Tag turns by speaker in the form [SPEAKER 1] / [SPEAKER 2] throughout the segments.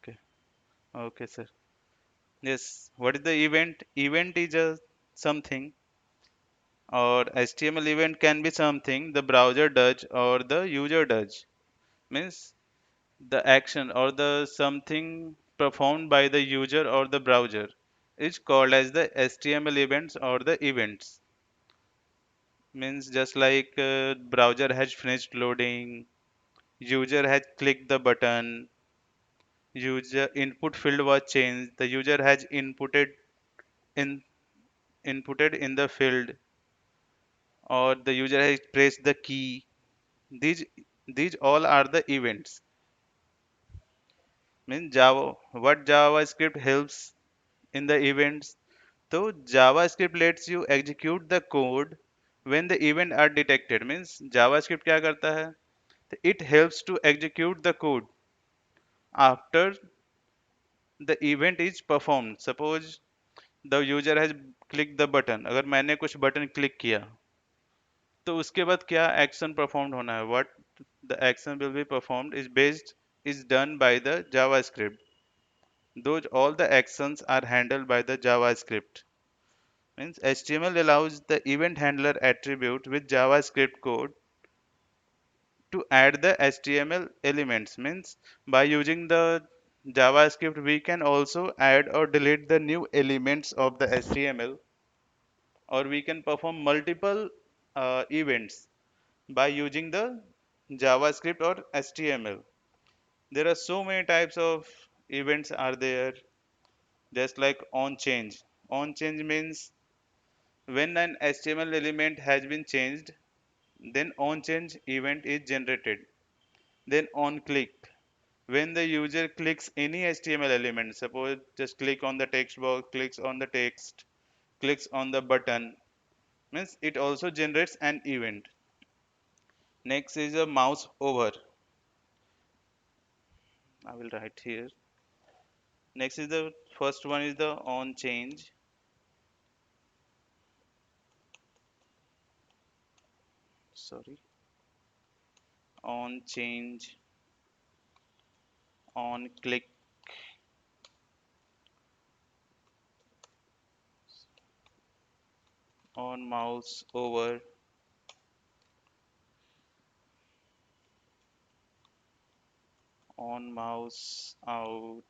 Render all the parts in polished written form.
[SPEAKER 1] Okay. Okay, sir. Yes. What is the event? Event is a something, or HTML event can be something the browser does or the user does. Means the action or the something performed by the user or the browser is called as the HTML events or the events. Means just like browser has finished loading, user has clicked the button, user input field was changed, the user has in inputted in the field, or the user has pressed the key. These all are the events. Means Java, what JavaScript helps in the events. So JavaScript lets you execute the code when the event are detected. Means JavaScript क्या करता है? It helps to execute the code after the event is performed. Suppose the user has clicked the button. अगर मैंने कुछ button click किया तो उसके बाद क्या एक्शन परफॉर्म होना है? What the action will be performed is done by the JavaScript. Those all the actions are handled by the JavaScript. Means HTML allows the event handler attribute with JavaScript code to add the HTML elements. Means by using the JavaScript we can also add or delete the new elements of the HTML, or we can perform multiple events by using the JavaScript or HTML. There are so many types of events are there, just like on change. On change means when an HTML element has been changed, then on change event is generated. Then on click, when the user clicks any HTML element, suppose just click on the text box, clicks on the text, clicks on the button, means it also generates an event. Next is a mouse over. I will write here. Next is the first one is the on change. Sorry, on change, on click, on mouse over, on mouse out,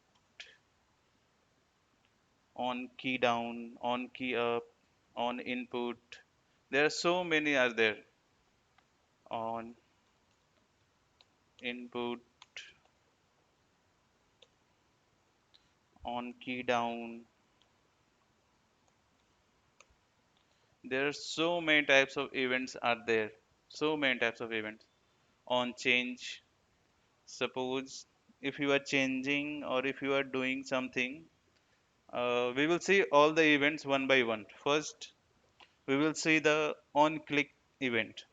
[SPEAKER 1] on key down, on key up, on input. There are so many are there. On input, on key down. There are so many types of events are there. So many types of events. On change. Suppose if you are changing or if you are doing something, we will see all the events one by one. First, we will see the on click event.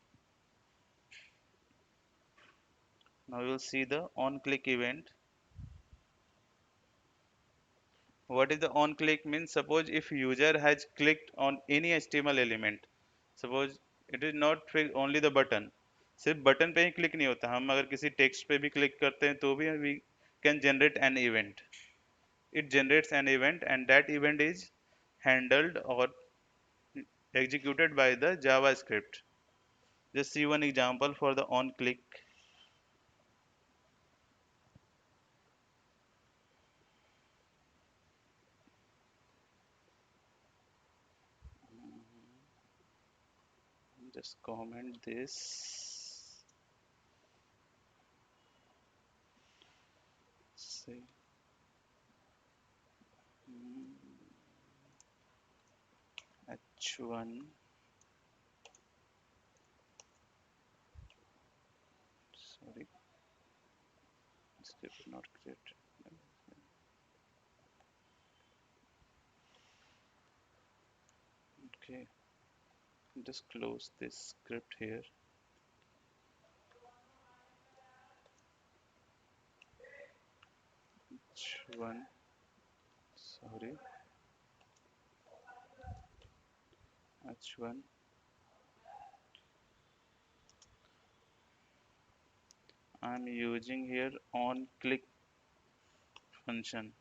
[SPEAKER 1] Now we will see the on click event. What is the on click means? Suppose if user has clicked on any HTML element, suppose it is not only the button, सिर्फ button पे ही click नहीं होता, हम अगर किसी text पे भी click करते हैं तो भी we can generate an event. It generates an event and that event is handled or executed by the JavaScript. Just see one example for the on click. Just comment this. Say H1. Sorry, script not created. Okay, just close this script here. H1. Sorry, H1. I'm using here on click function.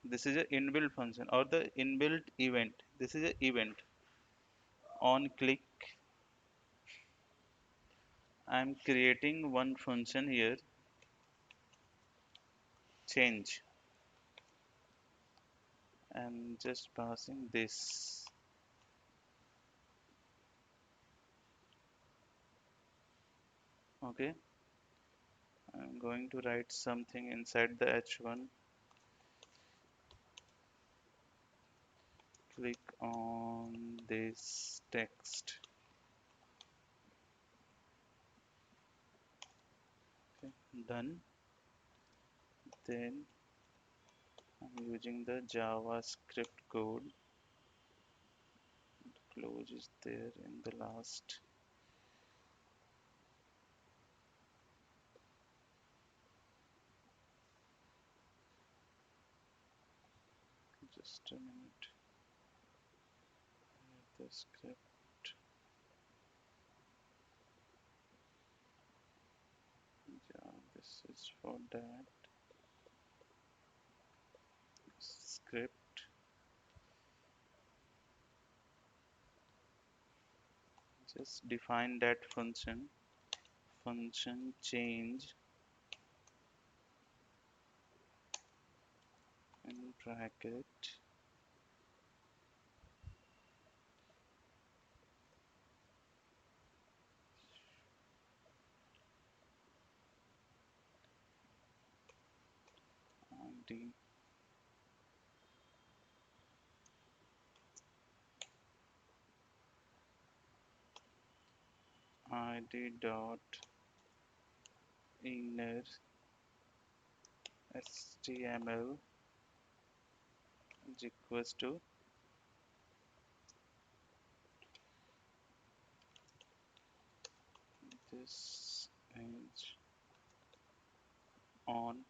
[SPEAKER 1] This is a inbuilt function or the inbuilt event. This is a event. On click, I'm creating one function here, change. I'm just passing this. Okay, I'm going to write something inside the h1. Click on this text. Okay, done. Then I'm using the JavaScript code. Close is there in the last. Just a minute. The script. Yeah, this is for that script. Just define that function. Function change in bracket. id id dot inner html is equals to this is on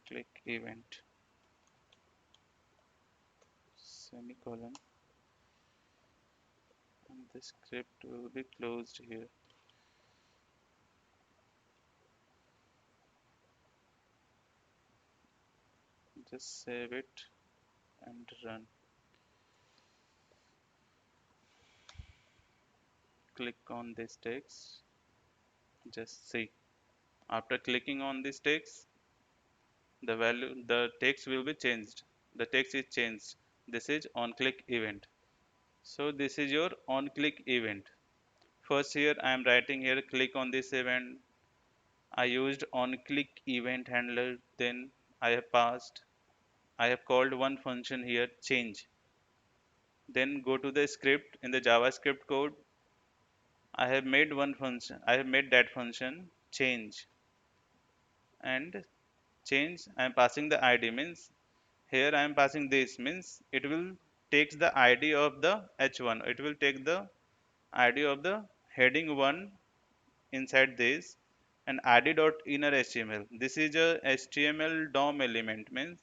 [SPEAKER 1] click event semicolon, and the script will be closed here. Just save it and run. Click on this text. Just see. After clicking on this text, the text will be changed. The text is changed. This is on click event. So this is your on click event. First here I am writing here click on this event. I used on click event handler. Then I have passed. I have called one function here change. Then go to the script in the JavaScript code. I have made one function. I have made that function change, and change I am passing the id means here I am passing this means it will takes the id of the h1. It will take the id of the heading 1 inside this and id dot inner html. This is a html dom element means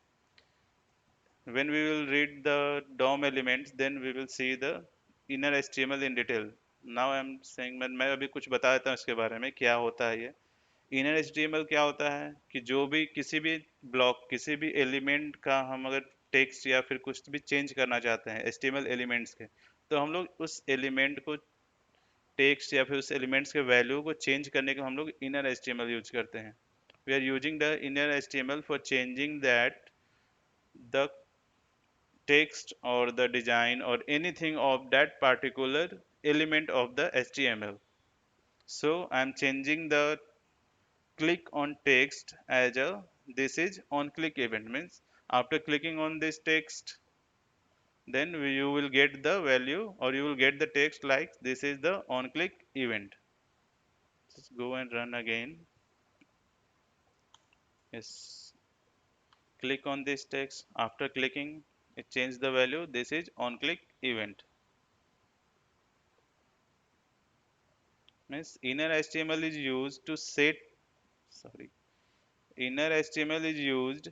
[SPEAKER 1] when we will read the DOM elements then we will see the inner HTML in detail. Now I am saying मैं अभी कुछ बता देता हूँ इसके बारे में क्या होता है ये इनर HTML क्या होता है कि जो भी किसी भी ब्लॉक किसी भी एलिमेंट का हम अगर टेक्स्ट या फिर कुछ भी चेंज करना चाहते हैं HTML एलिमेंट्स के तो हम लोग उस एलिमेंट को टेक्स्ट या फिर उस एलिमेंट्स के वैल्यू को चेंज करने के हम लोग इनर HTML यूज करते हैं. We are using the inner HTML for changing that the text or the design or anything of that particular element of the HTML. So I'm changing the click on text as a this is on click event means after clicking on this text then you will get the value or you will get the text like this is the on click event. Just go and run again. Yes, click on this text. After clicking it changed the value. This is on click event. Means inner HTML is used to set sorry inner HTML is used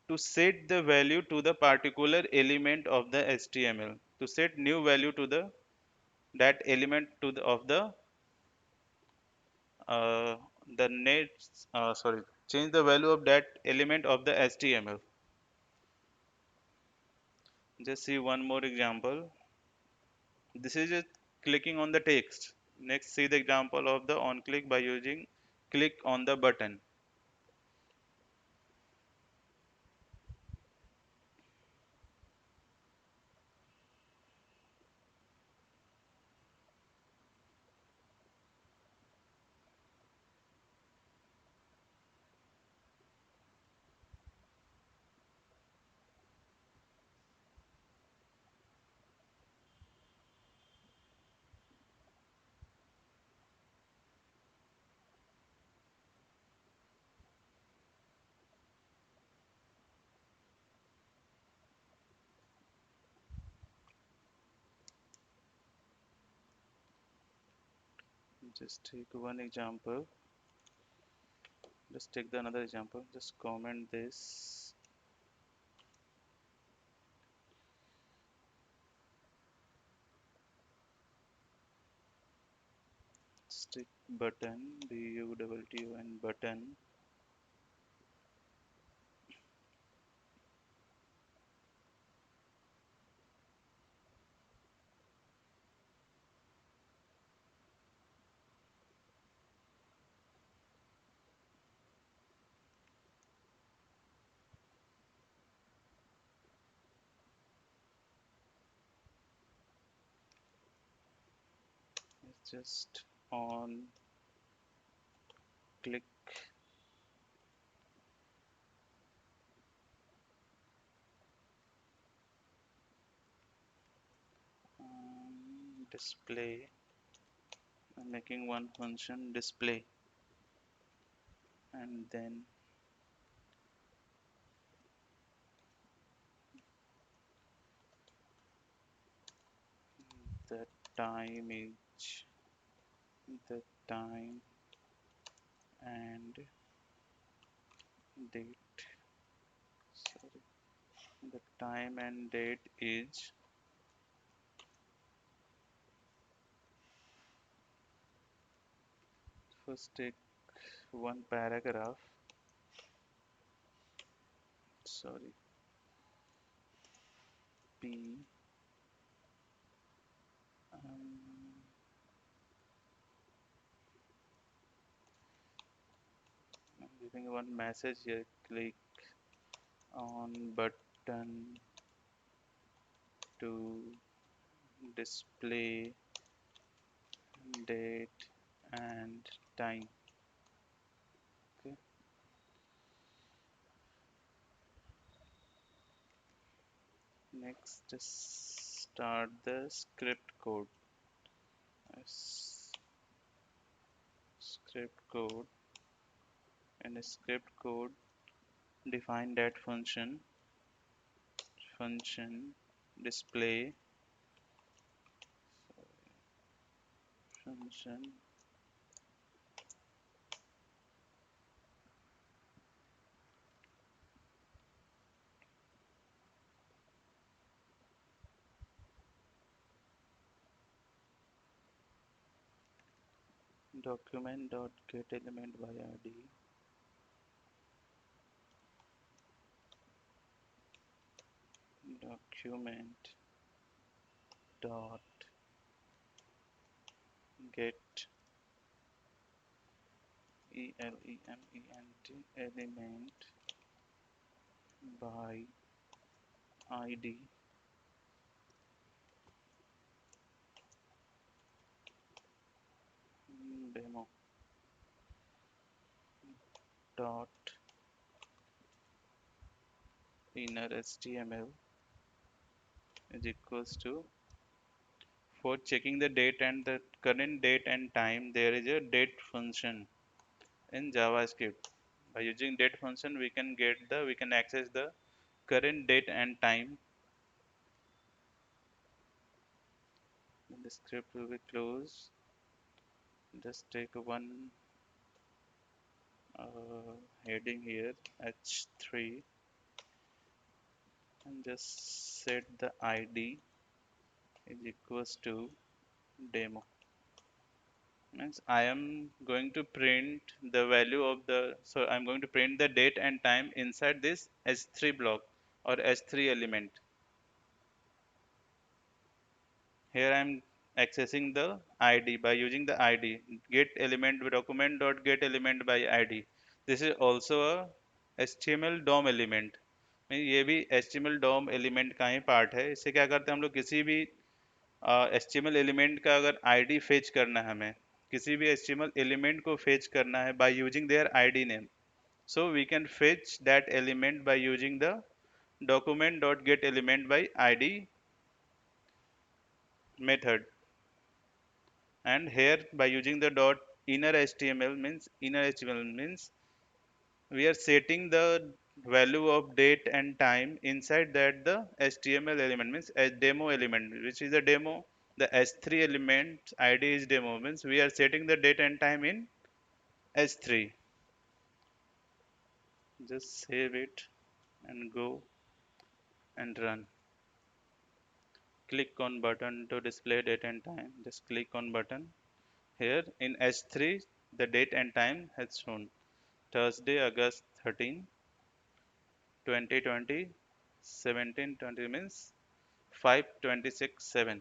[SPEAKER 1] to set the value to the particular element of the HTML to set new value to the that element to the, of the uh, the next sorry change the value of that element of the HTML. Just see one more example. This is just clicking on the text. Next, see the example of the on click by using click on the button. Just take one example. Just take the another example. Just comment this. Stick button, BUTTUN button. It's just on click display. I'm making one function display, and then the time is the time and date. Sorry, the time and date is first take one paragraph. Sorry, P. Um, I'm giving one message here. Click on button to display date and time. Okay. Next, just start the script code. S- Script code. In a script code, define that function display function document dot get element by id document dot get element by id demo dot inner html is equals to, for checking the date and the current date and time, there is a date function in JavaScript. By using date function, we can access the current date and time. Then the script will be closed. Just take one heading here h3 and just set the id is equals to demo. Means I am going to print the value of the, so I'm going to print the date and time inside this S3 block or S3 element. Here I'm accessing the ID by using the ID get element document dot get element by ID. This is also a HTML DOM element. ये भी HTML DOM element का ही part है. इससे क्या करते हैं हम लोग, किसी भी HTML एलिमेंट का अगर आईडी फेच करना है, हमें किसी भी HTML एलिमेंट को फेच करना है by using their ID name, so we can fetch that element by using the document dot get element by ID method. And here by using the dot inner HTML means we are setting the value of date and time inside that the HTML element means a demo element, which is a demo. The S3 element ID is demo means we are setting the date and time in S3. Just save it and go and run. Click on button to display date and time. Just click on button. Here in S3 the date and time has shown Thursday, August 13, 2020, 17:20 means 5:26:7,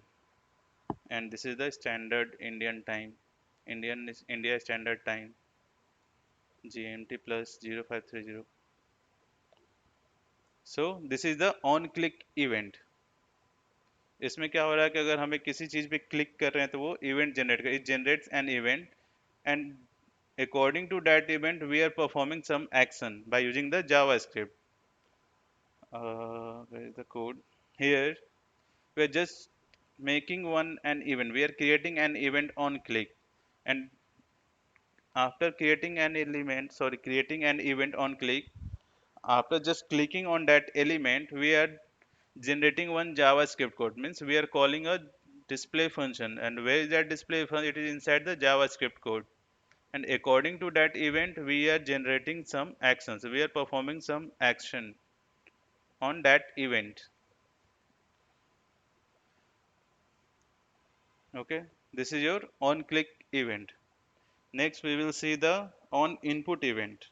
[SPEAKER 1] and this is the standard Indian time. India standard time GMT plus 0530. So this is the on click event. इसमें क्या हो रहा है कि अगर हमें किसी चीज पे क्लिक कर रहे हैं तो वो इवेंट जनरेट कर, it generates an event, and according to that event we are performing some action by using the JavaScript. Where is the code? Here we are just making an event. We are creating an event on click, and after creating an event on click, after just clicking on that element, we are generating one JavaScript code. Means we are calling a display function, and where is that display function? It is inside the JavaScript code. And according to that event, we are generating some actions. We are performing some action on that event. Okay, this is your on click event. Next, we will see the on input event.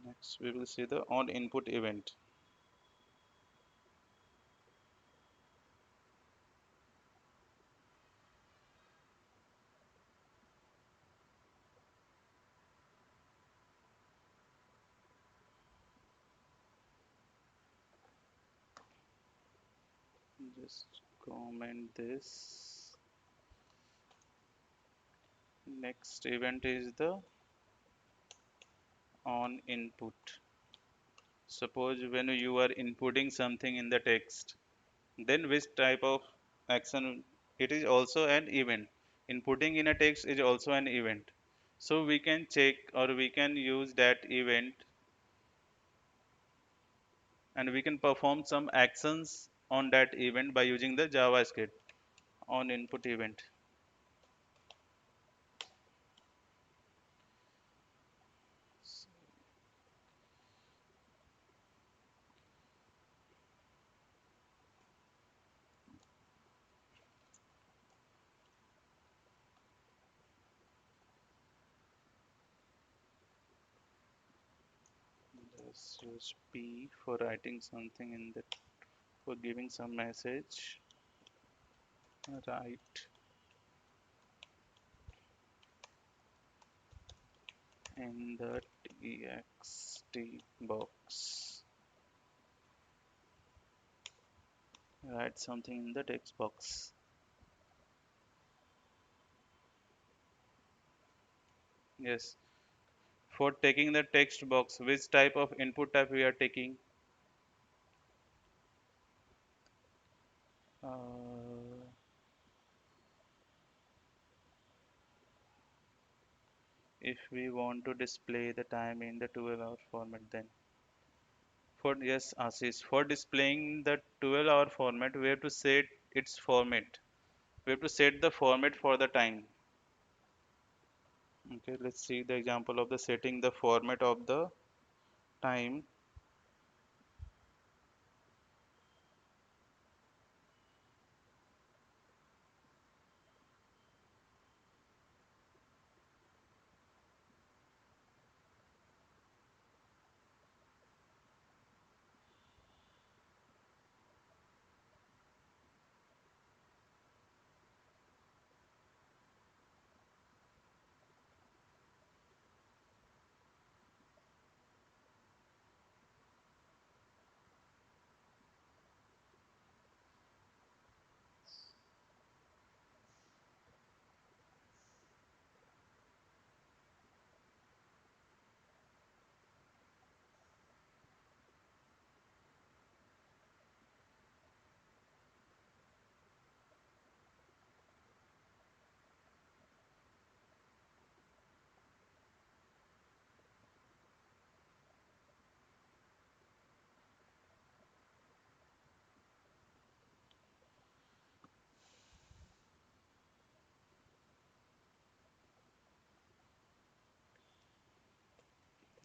[SPEAKER 1] Next, we will see the on input event. Just comment this. Next event is the on input. Suppose when you are inputting something in the text, then which type of action, it is also an event. Inputting in a text is also an event. So we can check or we can use that event, and we can perform some actions on that event by using the JavaScript on input event. Just use P for writing something in the, for giving some message. Write in the text box. Write something in the text box. Yes. For taking the text box, which type of input type we are taking? Uh, if we want to display the time in the 12-hour format, then for, yes, Ashish, for displaying the 12-hour format, we have to set its format. We have to set the format for the time. Okay, let's see the example of the setting the format of the time.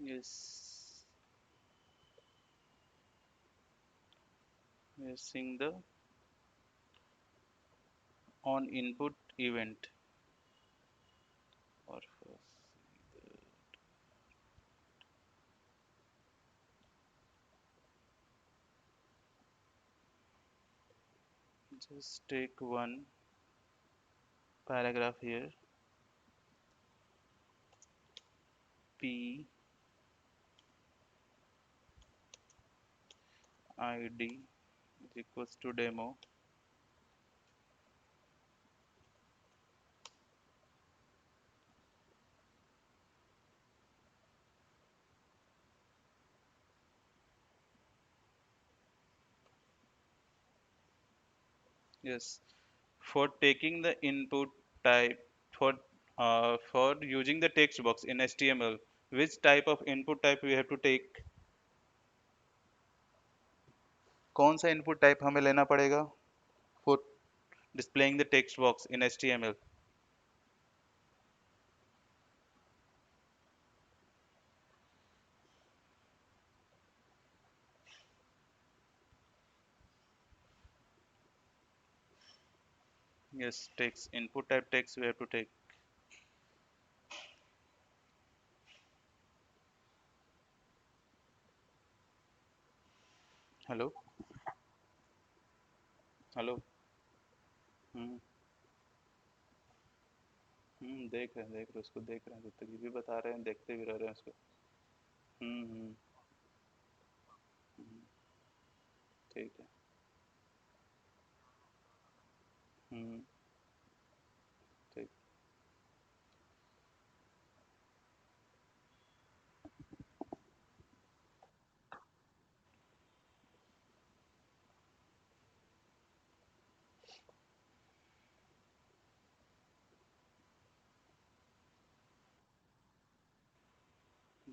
[SPEAKER 1] Yes, we are seeing the on input event or just take one paragraph here. P id is equals to demo. Yes, for taking the input type for using the text box in HTML, which type of input type we have to take? कौन सा input type हमें लेना पड़ेगा for displaying the text box in HTML? Yes, text input type text we have to take. Hello hello. हम्म देख रहे उसको देख रहे हैं, जब तक ये भी बता रहे हैं देखते भी रह रहे हैं उसको। हम्म। हम्म, ठीक है। हम्म। ठीक।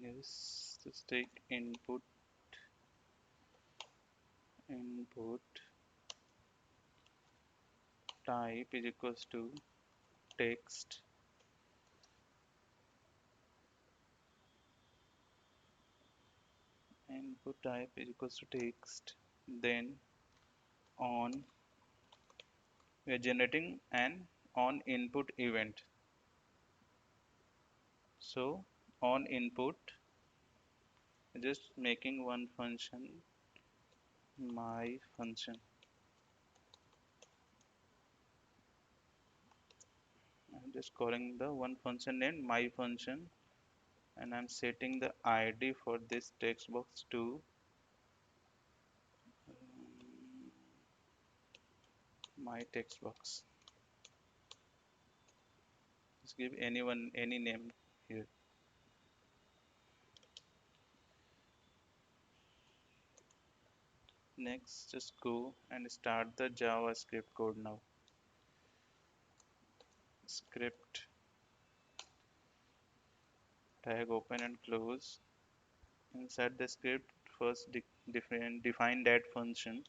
[SPEAKER 1] Yes, just take input type is equals to text. Input type is equals to text. Then on we are generating an on input event. So on input, just making one function, my function. I'm just calling the one function named my function, and I'm setting the ID for this text box to my text box. Just give anyone any name here. Next, just go and start the JavaScript code now. Script tag open and close. Inside the script, first define that function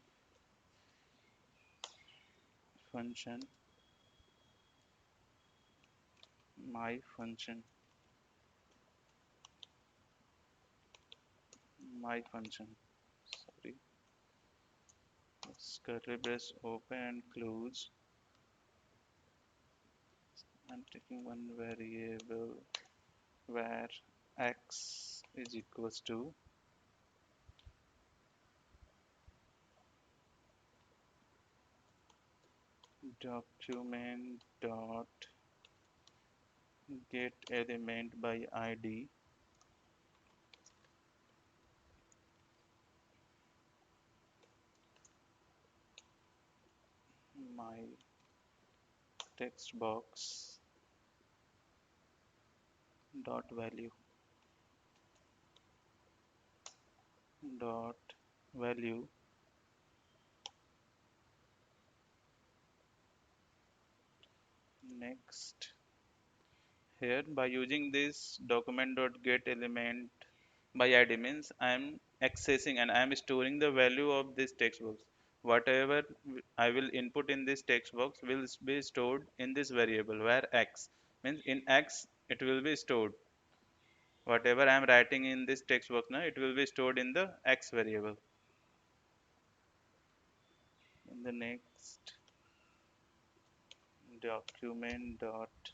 [SPEAKER 1] my function my function. Sorry, curly brace open and close. I'm taking one variable where x is equals to document dot get element by id my text box dot value dot value. Next, here by using this document dot get element by id means I am accessing and I am storing the value of this text box. Whatever I will input in this text box will be stored in this variable where x means in x it will be stored. whatever I am writing in this text box now, it will be stored in the X variable. In the next document dot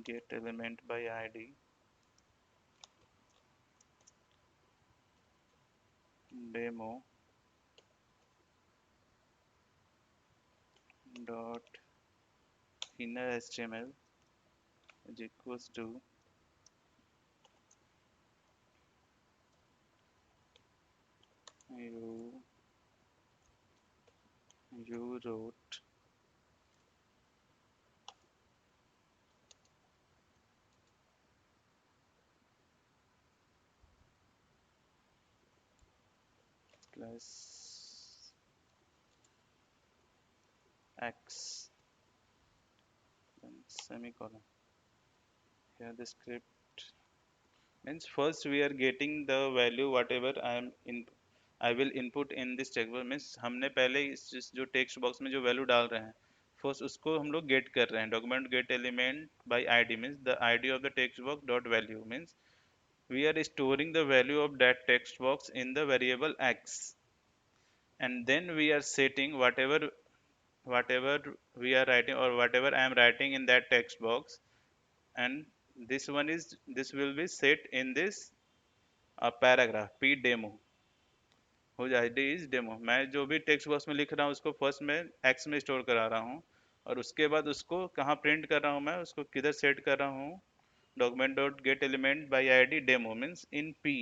[SPEAKER 1] get element by ID demo dot inner HTML is equals to you you wrote plus X then semicolon. Here the script means first we are getting the value whatever I will input in this text box means हमने पहले इस जो text box में जो value डाल रहे हैं first उसको हम लोग गेट कर रहे हैं document gate element by ID means the ID of the text box dot value means we are storing the value of that text box in the variable X, and then we are setting whatever we are writing or whatever I am writing in that text box, and this will be set in this paragraph P demo whose ID is demo मैं जो भी text box में लिख रहा हूँ उसको first में x में स्टोर करा रहा हूँ और उसके बाद उसको कहाँ प्रिंट कर रहा हूँ मैं उसको किधर सेट कर रहा हूँ document dot gate element by I D demo means in P